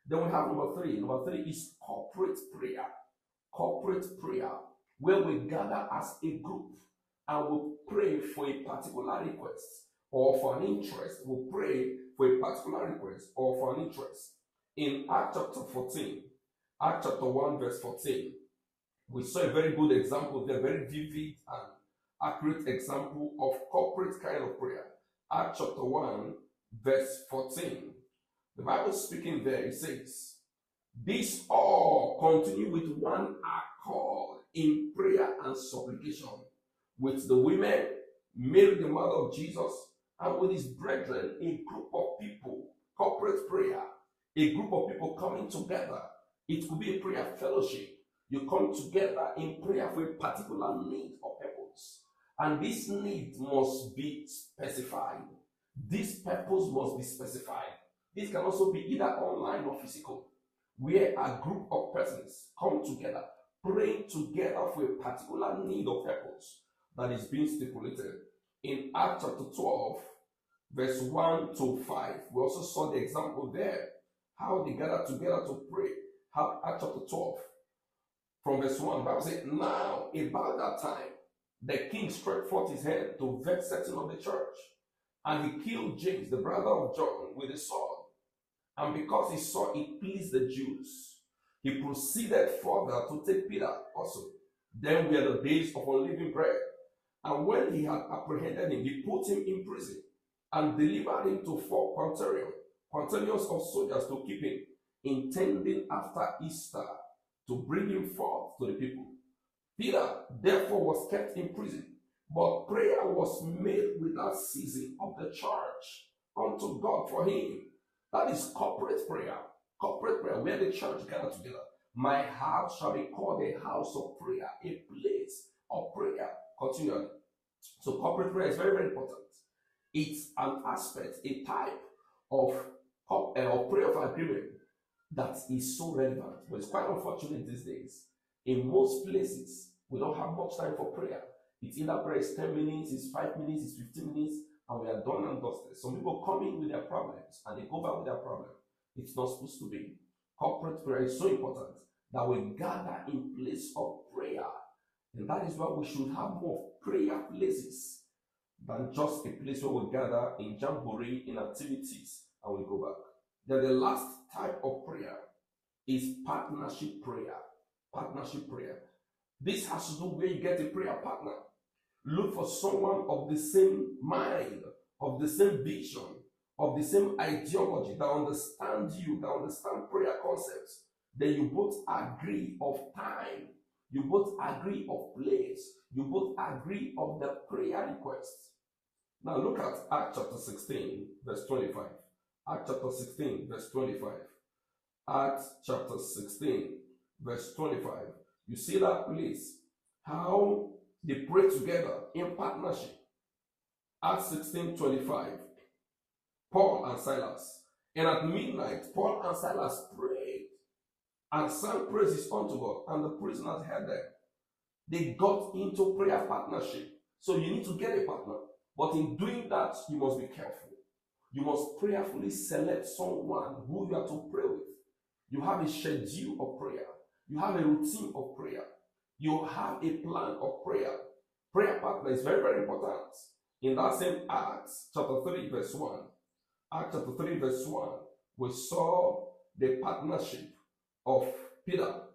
Then we have number three. Number three is corporate prayer. Corporate prayer, where we gather as a group and we pray for a particular request or for an interest. We pray for a particular request or for an interest. In Acts chapter 14, Acts chapter 1, verse 14, we saw a very good example, a very vivid and accurate example of corporate kind of prayer. Acts chapter 1, verse 14. The Bible speaking there, it says, "This all continue with one accord in prayer and supplication, with the women, Mary the mother of Jesus, and with his brethren," a group of people, corporate prayer, a group of people coming together. It could be a prayer fellowship. You come together in prayer for a particular need or purpose. And this need must be specified. This purpose must be specified. This can also be either online or physical, where a group of persons come together, praying together for a particular need or purpose that is being stipulated. In Acts chapter 12, verse 1 to 5, we also saw the example there, how they gathered together to pray. Acts chapter 12, from verse 1, the Bible says, "Now about that time, the king stretched forth his hand to vex certain of the church, and he killed James, the brother of John, with a sword. And because he saw it pleased the Jews, he proceeded further to take Peter also. Then were the days of unleavened bread. And when he had apprehended him, he put him in prison and delivered him to 4 quaternions of soldiers to keep him, intending after Easter to bring him forth to the people. Peter therefore was kept in prison, but prayer was made without ceasing of the church unto God for him." That is corporate prayer. Corporate prayer, where the church gather together. "My house shall be called a house of prayer," a place of prayer continually. So corporate prayer is very, very important. It's an aspect, a type of prayer of agreement that is so relevant. But it's quite unfortunate these days. In most places, we don't have much time for prayer. It's either prayer is 10 minutes, it's 5 minutes, it's 15 minutes, and we are done and dusted. Some people come in with their problems and they go back with their problem. It's not supposed to be. Corporate prayer is so important that we gather in place of prayer. And that is why we should have more prayer places than just a place where we gather in jamboree, in activities, and we go back. Then the last type of prayer is partnership prayer. Partnership prayer. This has to do where you get a prayer partner. Look for someone of the same mind, of the same vision, of the same ideology, that understands you, that understand prayer concepts. Then you both agree of time, you both agree of place, you both agree of the prayer request. Now look at Acts chapter 16, verse 25. Acts chapter 16, verse 25. Acts chapter 16, verse 25. You see that place? How they pray together in partnership. Acts 16:25. Paul and Silas. And at midnight, Paul and Silas prayed and sang praises unto God, and the prisoners heard them. They got into prayer partnership. So you need to get a partner. But in doing that, you must be careful. You must prayerfully select someone who you are to pray with. You have a schedule of prayer. You have a routine of prayer. You have a plan of prayer. Prayer partner is very, very important. In that same Acts chapter 3, verse 1, Acts chapter 3, verse 1, we saw the partnership of Peter.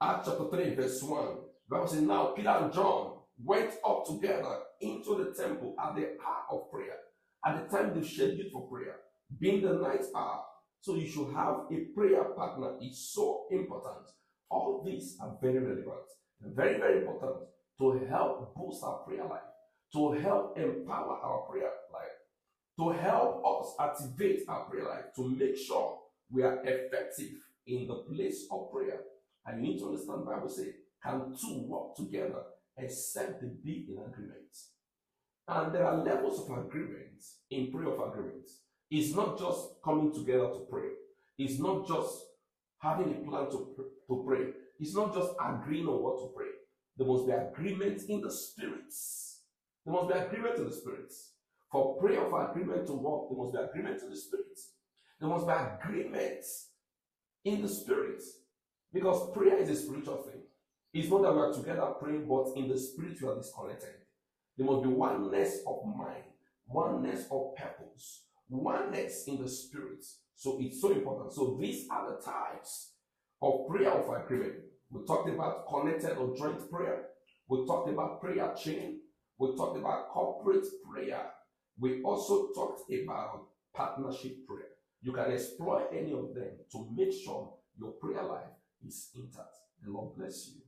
Acts chapter 3, verse 1, the Bible says, "Now Peter and John went up together into the temple at the hour of prayer," at the time they scheduled for prayer, being the night hour. So you should have a prayer partner. It's so important. All these are very relevant and very, very important to help boost our prayer life, to help empower our prayer life, to help us activate our prayer life, to make sure we are effective in the place of prayer. And you need to understand the Bible says, "Can two walk together except they be in agreement?" And there are levels of agreement in prayer of agreement. It's not just coming together to pray. It's not just having a plan to pray. It's not just agreeing on what to pray. There must be agreement in the spirits. There must be agreement in the spirits. For prayer of agreement to work, there must be agreement in the spirits. There must be agreement in the spirit. Because prayer is a spiritual thing. It's not that we are together praying, but in the spirit we are disconnected. There must be oneness of mind, oneness of purpose, oneness in the spirit. So it's so important. So these are the types of prayer of agreement. We talked about connected or joint prayer. We talked about prayer chain. We talked about corporate prayer. We also talked about partnership prayer. You can explore any of them to make sure your prayer life is intact. The Lord bless you.